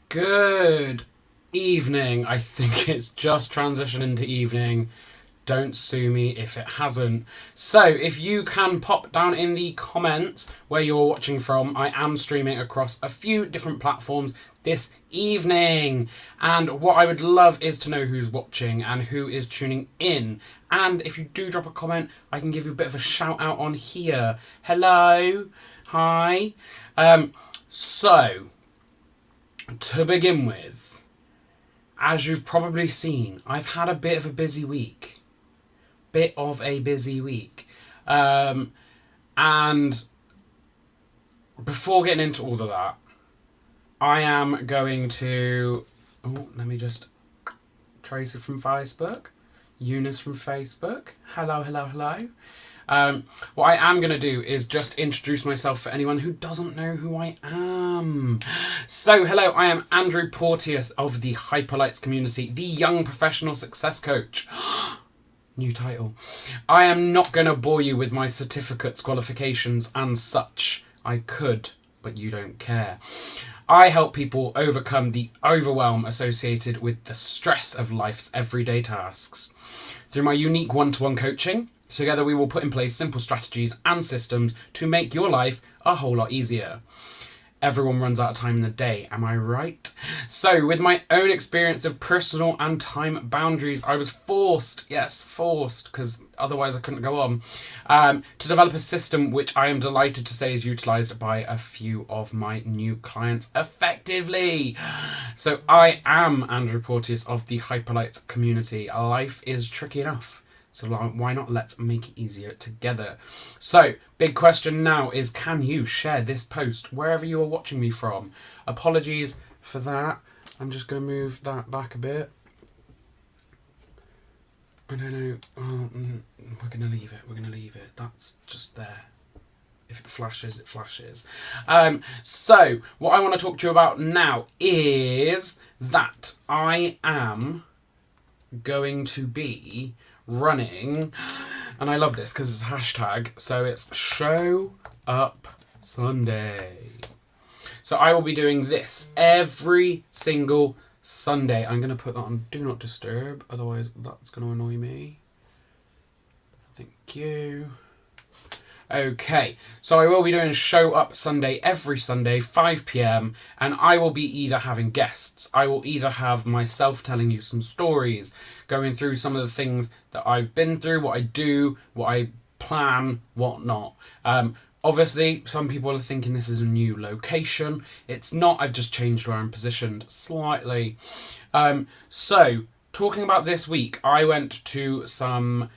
Good evening. I think it's just transitioned into evening. Don't sue me if it hasn't. So, if you can pop down in the comments where you're watching from, I am streaming across a few different platforms this evening. And what I would love is to know who's watching and who is tuning in. And if you do drop a comment, I can give you a bit of a shout out on here. Hello. Hi. So, to begin with, as you've probably seen, I've had a bit of a busy week. And before getting into all of that, I am going to... Oh, let me just... Tracy from Facebook. Eunice from Facebook. Hello. What I am going to do is just introduce myself for anyone who doesn't know who I am. So, hello, I am Andrew Porteous of the Hyperlights community, the Young Professional Success Coach. New title. I am not going to bore you with my certificates, qualifications, and such. I could, but you don't care. I help people overcome the overwhelm associated with the stress of life's everyday tasks. Through my unique one-to-one coaching, together we will put in place simple strategies and systems to make your life a whole lot easier. Everyone runs out of time in the day, am I right? So, with my own experience of personal and time boundaries, I was forced, because otherwise I couldn't go on, to develop a system which I am delighted to say is utilised by a few of my new clients effectively. So, I am Andrew Porteous of the Hyperlights community. Life is tricky enough. So why not let's make it easier together? So, big question now is, can you share this post wherever you are watching me from? Apologies for that. I'm just going to move that back a bit. I don't know. We're going to leave it. That's just there. If it flashes, it flashes. So, what I want to talk to you about now is that I am going to be running, and I love this because it's a hashtag, so it's Show Up Sunday. So I will be doing this every single Sunday. I'm going to put that on Do Not Disturb, otherwise that's going to annoy me. Thank you. Okay, so I will be doing Show Up Sunday every Sunday, 5 p.m, and I will be either having guests, I will either have myself telling you some stories, going through some of the things that I've been through, what I do, what I plan, what not. Obviously, some people are thinking this is a new location. It's not, I've just changed where I'm positioned slightly. So, talking about this week, I went to some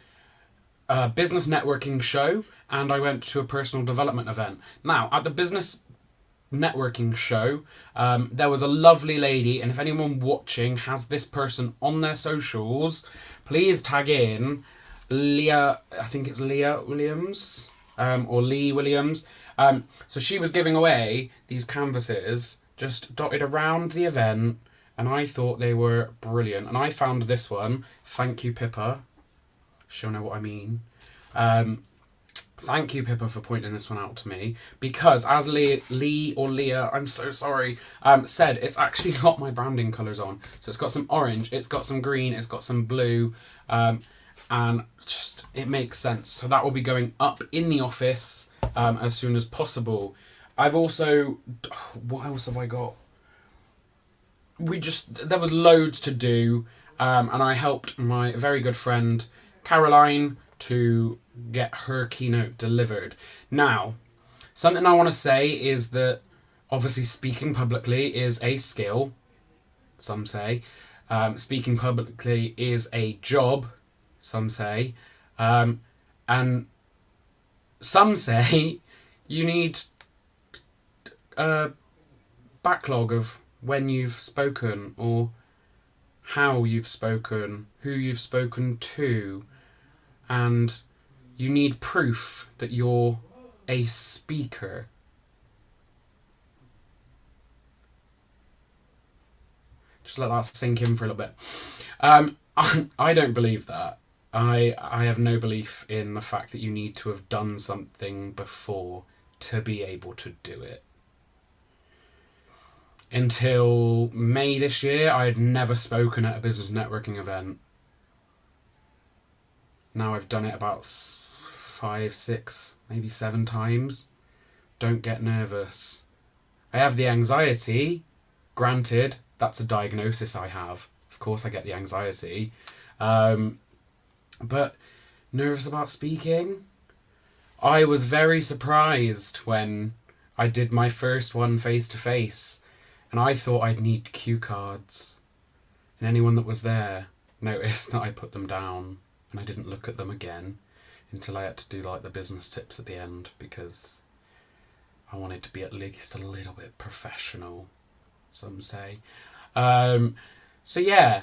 business networking show, and I went to a personal development event. Now, at the business networking show, there was a lovely lady, and if anyone watching has this person on their socials, please tag in Leah, I think it's Leah Williams, or Lee Williams. So she was giving away these canvases just dotted around the event, and I thought they were brilliant. And I found this one. Thank you, Pippa. She'll know what I mean. Thank you, Pippa, for pointing this one out to me, because as Lee or Leah, I'm so sorry, said, it's actually got my branding colours on. So it's got some orange, it's got some green, it's got some blue, and just, it makes sense. So that will be going up in the office as soon as possible. I've also, what else have I got? There was loads to do, and I helped my very good friend Caroline to get her keynote delivered. Now, something I want to say is that obviously speaking publicly is a skill, some say. Speaking publicly is a job, some say. And some say you need a backlog of when you've spoken, or how you've spoken, who you've spoken to, and you need proof that you're a speaker. Just let that sink in for a little bit. I don't believe that. I have no belief in the fact that you need to have done something before to be able to do it. until May this year, I had never spoken at a business networking event. Now I've done it about 5, 6, maybe 7 times. Don't get nervous. I have the anxiety. Granted, that's a diagnosis I have. Of course I get the anxiety. But nervous about speaking? I was very surprised when I did my first one face-to-face, and I thought I'd need cue cards. And anyone that was there noticed that I put them down, and I didn't look at them again until I had to do like the business tips at the end, because I wanted to be at least a little bit professional, some say. So yeah,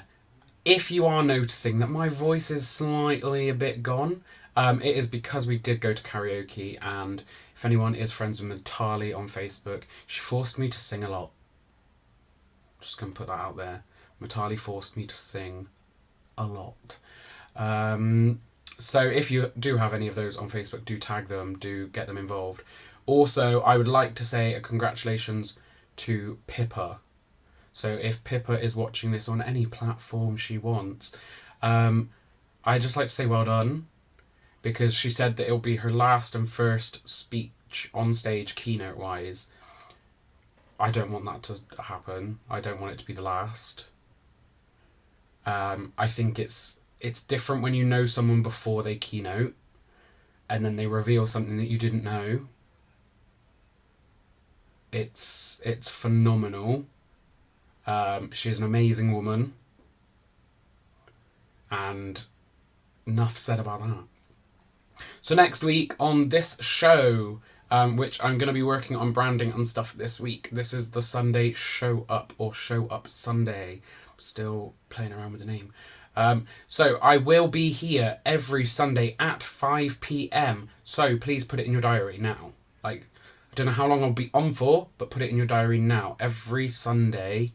if you are noticing that my voice is slightly a bit gone, it is because we did go to karaoke, and if anyone is friends with Matali on Facebook, she forced me to sing a lot. Just going to put that out there. Matali forced me to sing a lot. So if you do have any of those on Facebook, do tag them, do get them involved. Also, I would like to say a congratulations to Pippa. So if Pippa is watching this on any platform she wants, I'd just like to say well done, because she said that it'll be her last and first speech on stage keynote wise. I don't want that to happen. I don't want it to be the last. I think it's different when you know someone before they keynote and then they reveal something that you didn't know. It's phenomenal. She's an amazing woman. And enough said about that. So next week on this show, which I'm going to be working on branding and stuff this week. This is the Sunday Show Up, or Show Up Sunday. I'm still playing around with the name. So I will be here every Sunday at 5 p.m. So please put it in your diary now. Like, I don't know how long I'll be on for, but put it in your diary now. Every Sunday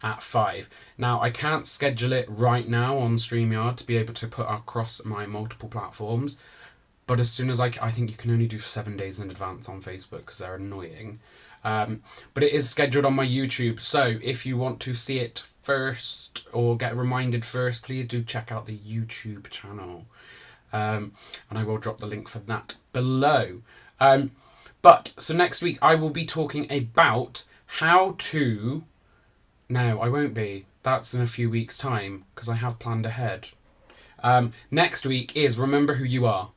at 5. Now, I can't schedule it right now on StreamYard to be able to put across my multiple platforms. But as soon as I think you can only do 7 days in advance on Facebook because they're annoying. But it is scheduled on my YouTube. So if you want to see it first or get reminded first, please do check out the YouTube channel. And I will drop the link for that below. So next week I will be talking about how to... No, I won't be. That's in a few weeks' time because I have planned ahead. Next week is Remember Who You Are.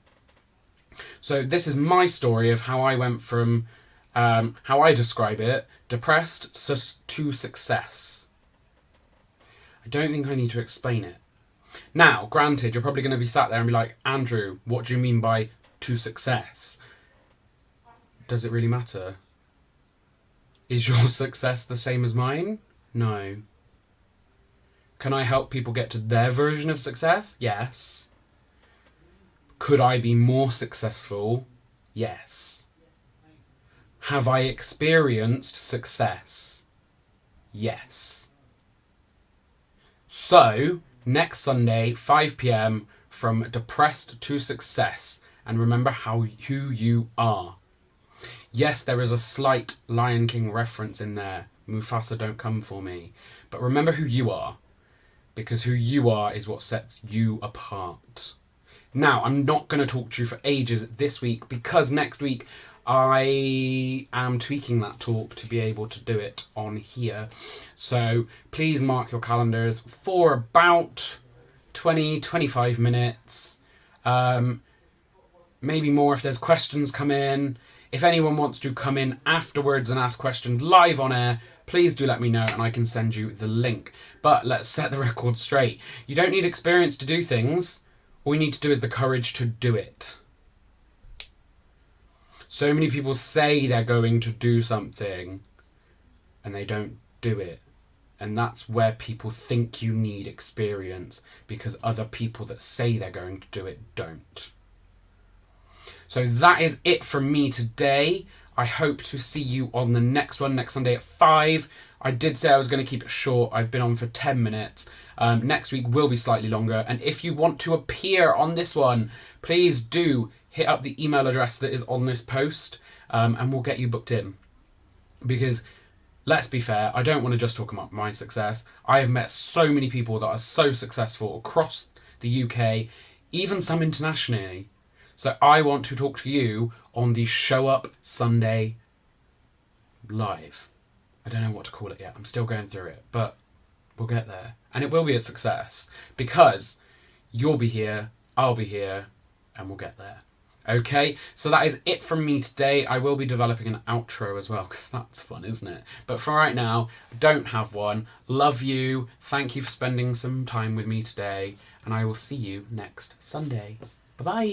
So this is my story of how I went from, how I describe it, depressed to success. I don't think I need to explain it. Now, granted, you're probably going to be sat there and be like, Andrew, what do you mean by to success? Does it really matter? Is your success the same as mine? No. Can I help people get to their version of success? Yes. Could I be more successful? Yes. Have I experienced success? Yes. So, next Sunday, 5 p.m, from depressed to success, and remember who you are. Yes, there is a slight Lion King reference in there. Mufasa, don't come for me. But remember who you are, because who you are is what sets you apart. Now, I'm not going to talk to you for ages this week because next week I am tweaking that talk to be able to do it on here. So please mark your calendars for about 20-25 minutes. Maybe more if there's questions come in. If anyone wants to come in afterwards and ask questions live on air, please do let me know and I can send you the link. But let's set the record straight. You don't need experience to do things. All you need to do is the courage to do it. So many people say they're going to do something and they don't do it. And that's where people think you need experience, because other people that say they're going to do it don't. So that is it from me today. I hope to see you on the next one, next Sunday at 5. I did say I was going to keep it short. I've been on for 10 minutes. Next week will be slightly longer. And if you want to appear on this one, please do hit up the email address that is on this post, and we'll get you booked in. Because let's be fair, I don't want to just talk about my success. I have met so many people that are so successful across the UK, even some internationally. So I want to talk to you on the Show Up Sunday live. I don't know what to call it yet. I'm still going through it, but we'll get there. And it will be a success because you'll be here, I'll be here, and we'll get there. Okay, so that is it from me today. I will be developing an outro as well, because that's fun, isn't it? But for right now, don't have one. Love you. Thank you for spending some time with me today, and I will see you next Sunday. Bye-bye.